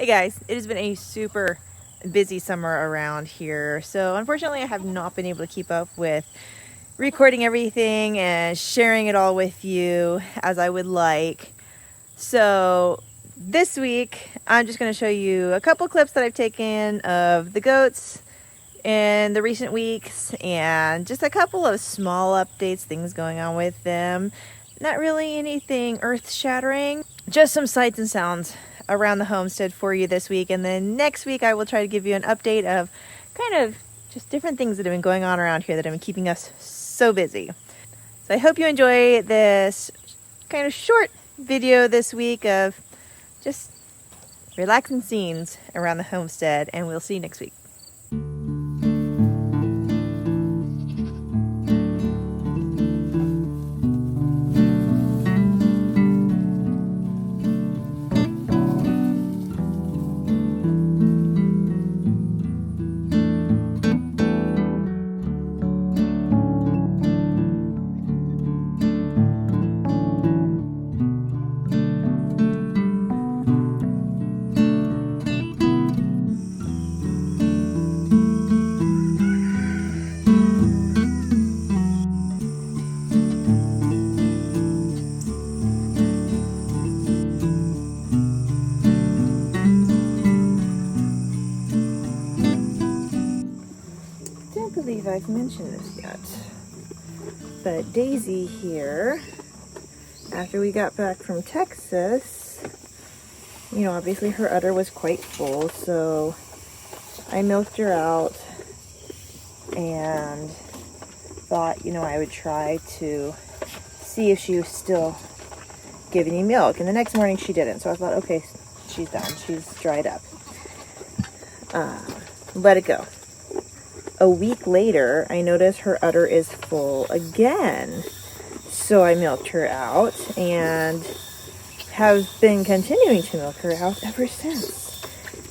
Hey guys, it has been a super busy summer around here, so unfortunately I have not been able to keep up with recording everything and sharing it all with you as I would like. So this week I'm just going to show you a couple clips that I've taken of the goats in the recent weeks and just a couple of small updates, things going on with them. Not really anything earth-shattering, just some sights and sounds around the homestead for you this week. And then next week I will try to give you an update of kind of just different things that have been going on around here that have been keeping us so busy. So I hope you enjoy this kind of short video this week of just relaxing scenes around the homestead, and we'll see you next week. I don't believe I've mentioned this yet, but Daisy here, after we got back from Texas, you know, obviously her udder was quite full, so I milked her out and thought, you know, I would try to see if she was still giving you milk. And the next morning she didn't, so I thought, okay, she's done, she's dried up. Let it go. A week later, I noticed her udder is full again. So I milked her out and have been continuing to milk her out ever since.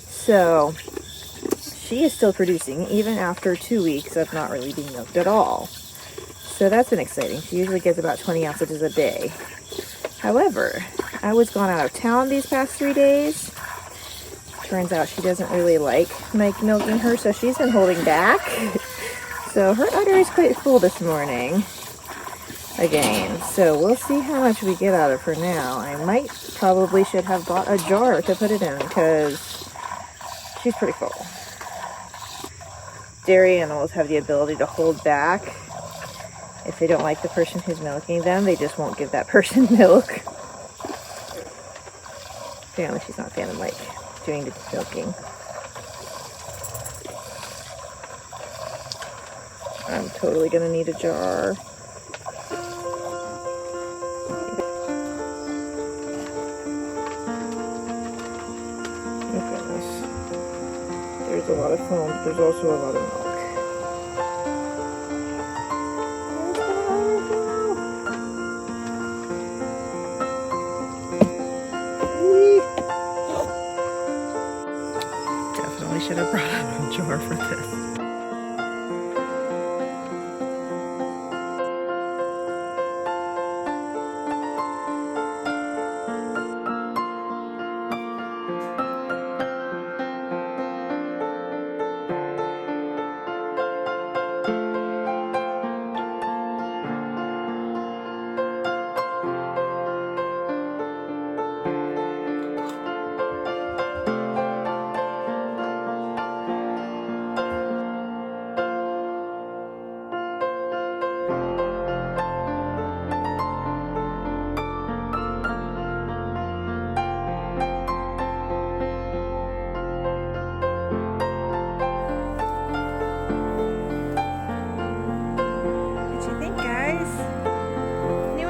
So she is still producing even after 2 weeks of not really being milked at all. So that's been exciting. She usually gets about 20 ounces a day. However, I was gone out of town these past 3 days. Turns out she doesn't really like Mike milking her, so she's been holding back. So her udder is quite full this morning again. So we'll see how much we get out of her now. I probably should have bought a jar to put it in because she's pretty full. Dairy animals have the ability to hold back. If they don't like the person who's milking them, they just won't give that person milk. Apparently she's not a fan of Mike doing the milking. I'm totally gonna need a jar. Oh goodness. There's a lot of foam, but there's also a lot of milk. Definitely should have brought out a jar for this.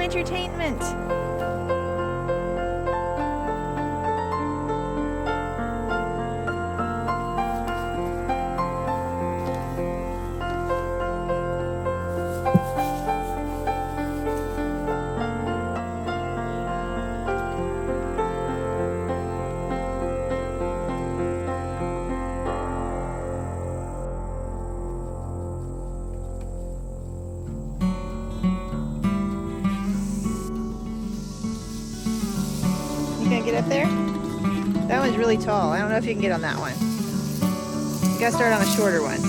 Entertainment. You gonna get up there? That one's really tall. I don't know if you can get on that one. You gotta start on a shorter one.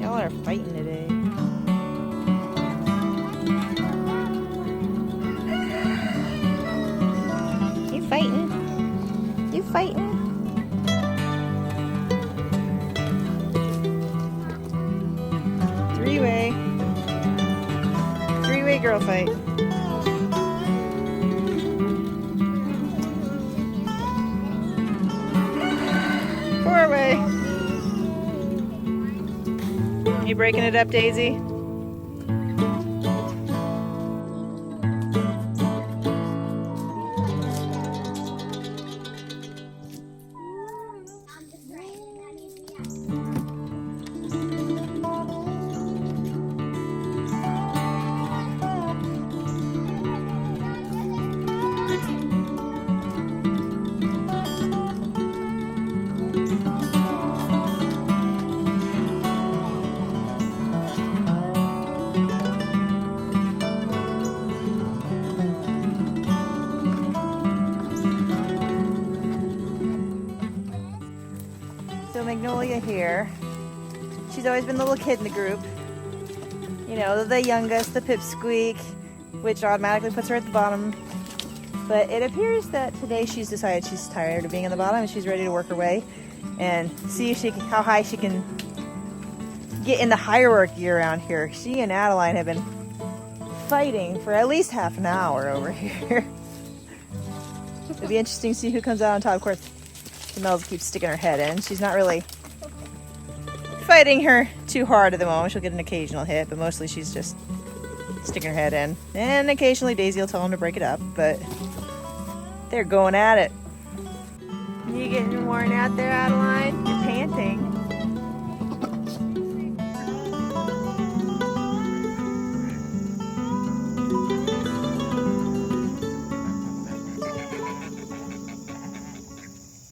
Y'all are fighting today. You fighting? You fighting? Three-way. Three-way girl fight. Four-way. You breaking it up, Daisy? So Magnolia here, she's always been the little kid in the group. You know, the youngest, the pipsqueak, which automatically puts her at the bottom. But it appears that today she's decided she's tired of being on the bottom and she's ready to work her way and see if how high she can get in the hierarchy around here. She and Adeline have been fighting for at least half an hour over here. It'll be interesting to see who comes out on top. Of course, Mel's keeps sticking her head in. She's not really fighting her too hard at the moment. She'll get an occasional hit, but mostly she's just sticking her head in. And occasionally Daisy will tell him to break it up, but they're going at it. You getting worn out there, Adeline?